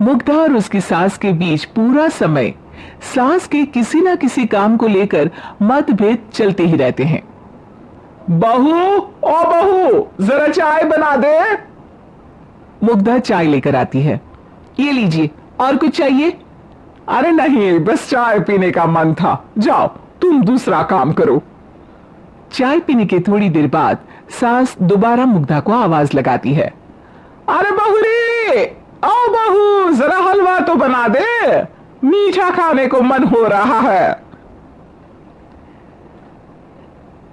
मुग्धा और उसकी सास के बीच पूरा समय सास के किसी ना किसी काम को लेकर मतभेद चलते ही रहते हैं। बहू, ओ बहू, जरा चाय बना दे। मुग्धा चाय लेकर आती है। ये लीजिए, और कुछ चाहिए? अरे नहीं, बस चाय पीने का मन था, जाओ तुम दूसरा काम करो। चाय पीने के थोड़ी देर बाद सास दोबारा मुग्धा को आवाज लगाती है। अरे बहुरी, आओ बहू, जरा हलवा तो बना दे, मीठा खाने को मन हो रहा है।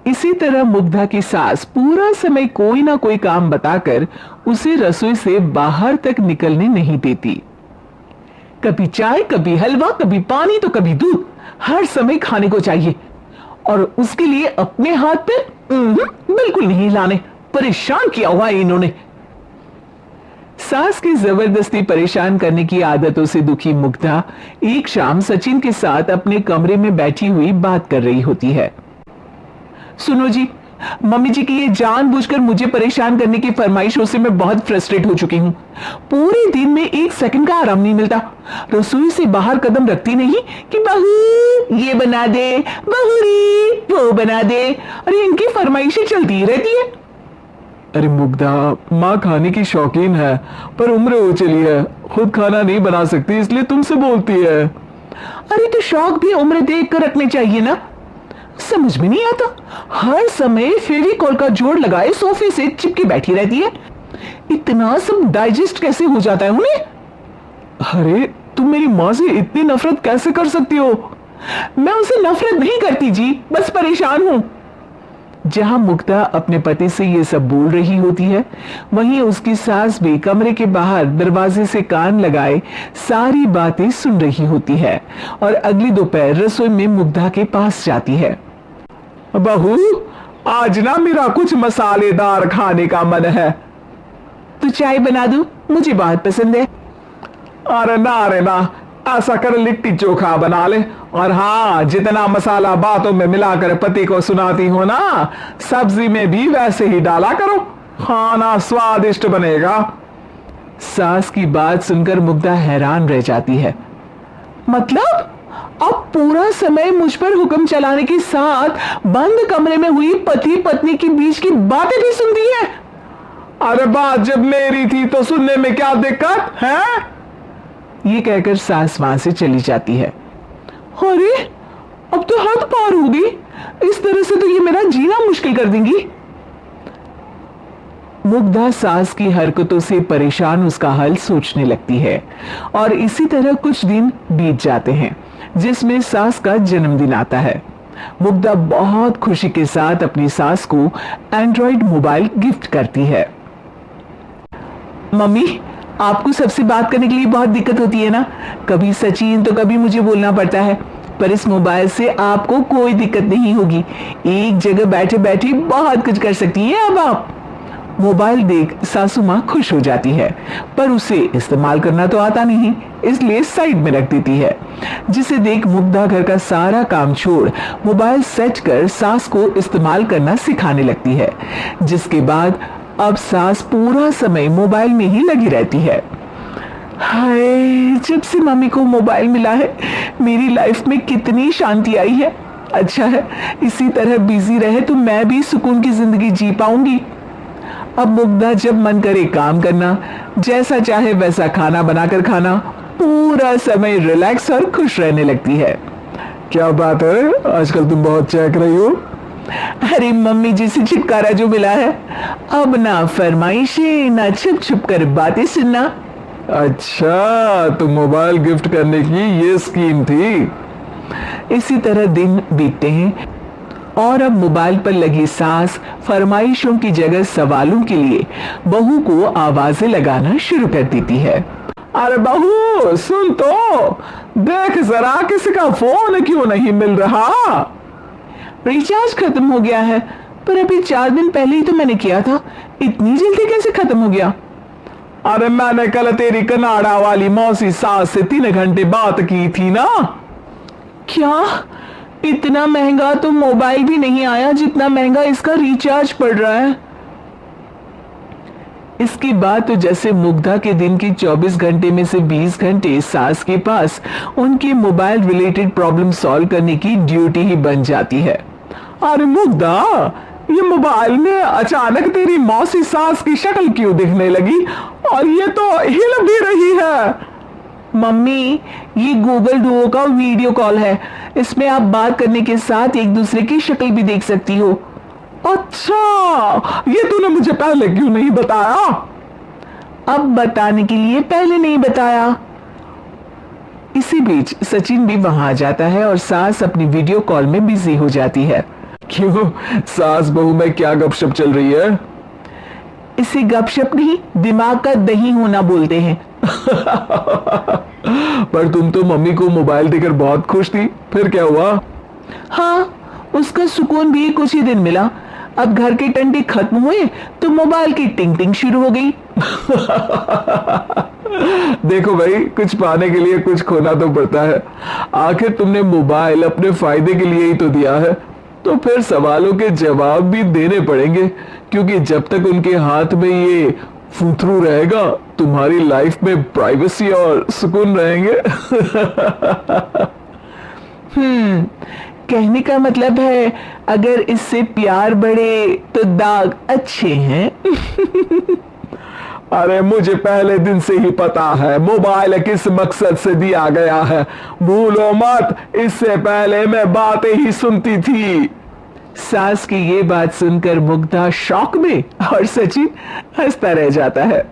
इसी तरह मुग्धा की सास पूरा समय कोई ना कोई काम बताकर उसे रसोई से बाहर तक निकलने नहीं देती। कभी चाय, कभी हलवा, कभी पानी तो कभी दूध, हर समय खाने को चाहिए और उसके लिए अपने हाथ पे बिल्कुल नहीं लाने। परेशान किया हुआ है इन्होंने। सास की जबरदस्ती परेशान करने की आदतों से दुखी मुग्धा एक शाम सचिन के साथ अपने कमरे में बैठी हुई बात कर रही होती है। सुनो जी, मम्मी जी की ये जानबूझकर मुझे परेशान करने की फरमाइशों से मैं बहुत फ्रस्ट्रेट हो चुकी हूँ। पूरे दिन में एक सेकंड का आराम नहीं मिलता। रसोई से बाहर कदम रखती नहीं कि बहू ये बना दे, बहुरी वो बना दे, और इनकी फरमाइशें चलती ही रहती है। अरे मुग्धा, माँ खाने की शौकीन है पर उम्र हो चली है, खुद खाना नहीं बना सकती इसलिए तुमसे बोलती है। अरे तो शौक भी उम्र देख कर रखने चाहिए ना। समझ में नहीं आता, हर समय फेविकॉल का जोड़ लगाए सोफे से चिपके बैठी रहती है। इतना सब डाइजेस्ट कैसे हो जाता है उन्हें? अरे तुम मेरी माँ से इतनी नफरत कैसे कर सकती हो? मैं उनसे नफरत नहीं करती जी, बस परेशान हूं। जहां मुग्धा अपने पति से ये सब बोल रही होती है, वहीं उसकी सास भी कमरे के बाहर दरवाजे से कान लगाए सारी बातें सुन रही होती है और अगली दोपहर रसोई में मुग्धा के पास जाती है। बहू, आज ना मेरा कुछ मसालेदार खाने का मन है। तो चाय बना दूं? मुझे बहुत पसंद है। अरे ना, ऐसा कर लिट्टी चोखा बना ले, और हाँ, जितना मसाला बातों में मिलाकर पति को सुनाती हो ना, सब्जी में भी वैसे ही डाला करो, खाना स्वादिष्ट बनेगा। सास की बात सुनकर मुग्धा हैरान रह जाती है। मतलब अब पूरा समय मुझ पर हुक्म चलाने के साथ बंद कमरे में हुई पति पत्नी के बीच की बातें भी सुनती है? अरे बात जब मेरी थी तो सुनने में क्या दिक्कत है? ये कहकर सास वहां से चली जाती है। अरे अब तो हद पार होगी, इस तरह से तो ये मेरा जीना मुश्किल कर देंगी। मुग्धा सास की हरकतों से परेशान उसका हल सोचने लगती है और इसी तरह कुछ दिन बीत जाते हैं जिसमें सास का जन्मदिन आता है। मुग्धा बहुत खुशी के साथ अपनी सास को एंड्रॉइड मोबाइल गिफ्ट करती है। मम्मी, आपको सबसे बात करने के लिए बहुत दिक्कत होती है ना, कभी सचिन तो कभी मुझे बोलना पड़ता है, पर इस मोबाइल से आपको कोई दिक्कत नहीं होगी। एक जगह बैठे बैठे बहुत कुछ कर सकती हैं अब आप। मोबाइल देख सासू माँ खुश हो जाती है, पर उसे इस्तेमाल करना तो आता नहीं, इसलिए साइड में रख देती है। जिसे देख मुग्धा घर का सारा काम छोड़ मोबाइल सेट कर सास को इस्तेमाल करना सिखाने लगती है, जिसके बाद अब सास पूरा समय मोबाइल में ही लगी रहती है। हाय, जब से मम्मी को मोबाइल मिला है मेरी लाइफ में कितनी शांति आई है। अच्छा है, इसी तरह बिजी रहे तो मैं भी सुकून की जिंदगी जी पाऊंगी। अब मुग्धा जब मन करे काम करना, जैसा चाहे वैसा खाना बनाकर खाना, पूरा समय रिलैक्स और खुश रहने लगती है। क्या बात है, आजकल तुम बहुत चहक रही हो। अरे मम्मी जी से छुटकारा जो मिला है, अब ना फरमाइशें ना छुप छुप कर बातें सुनना। अच्छा, तो मोबाइल गिफ्ट करने की ये स्कीम थी। इसी तरह दिन बीतते हैं और अब मोबाइल पर लगी सास फरमाइशों की जगह सवालों के लिए बहू को आवाजें लगाना शुरू कर देती है। अरे बहू सुन तो, देख जरा किसी का फोन क्यों नहीं मिल रहा। रिचार्ज खत्म हो गया है, पर अभी 4 दिन पहले ही तो मैंने किया था, इतनी जल्दी कैसे खत्म हो गया। अरे मैंने कल तेरी कनाडा वाली मौसी सास से 3 घंटे बात की थी ना। क्या, इतना महंगा तो मोबाइल भी नहीं आया जितना महंगा इसका रिचार्ज पड़ रहा है। इसके बाद तो जैसे मुग्धा के दिन के 24 घंटे में से 20 घंटे सास के पास उनके मोबाइल रिलेटेड प्रॉब्लम सॉल्व करने की ड्यूटी ही बन जाती है। अरे मुग्धा, ये मोबाइल में अचानक तेरी मौसी सास की शक्ल क्यों दिखने लगी और ये तो हिल भी रही है? मम्मी, ये गूगल डुओ का वीडियो कॉल है, इसमें आप बात करने के साथ एक दूसरे की शक्ल भी देख सकती हो। अच्छा, ये तूने मुझे पहले क्यों नहीं बताया? अब बताने के लिए पहले नहीं बताया। इसी बीच सचिन भी वहां आ जाता है और सास अपनी वीडियो कॉल में बिजी हो जाती है। क्यों, सास बहू में क्या गपशप चल रही है? इसे गपशप नहीं, दिमाग का दही होना बोलते हैं। पर तुम तो मम्मी को मोबाइल देकर बहुत खुश थी, फिर क्या हुआ? हाँ, उसका सुकून भी कुछ ही दिन मिला। अब घर के टंटे खत्म हुए तो मोबाइल की टिंग टिंग शुरू हो गई। देखो भाई, कुछ पाने के लिए कुछ खोना तो पड़ता है। आखिर तुमने मोबाइल अपने फायदे के लिए ही तो दिया है, तो फिर सवालों के जवाब भी देने पड़ेंगे, क्योंकि जब तक उनके हाथ में ये फूथरू रहेगा, तुम्हारी लाइफ में प्राइवेसी और सुकून रहेंगे। कहने का मतलब है अगर इससे प्यार बढ़े तो दाग अच्छे हैं। अरे मुझे पहले दिन से ही पता है मोबाइल किस मकसद से दिया गया है, भूलो मत। इससे पहले मैं बातें ही सुनती थी। सास की ये बात सुनकर मुग्धा शॉक में और सचिन हंसता रह जाता है।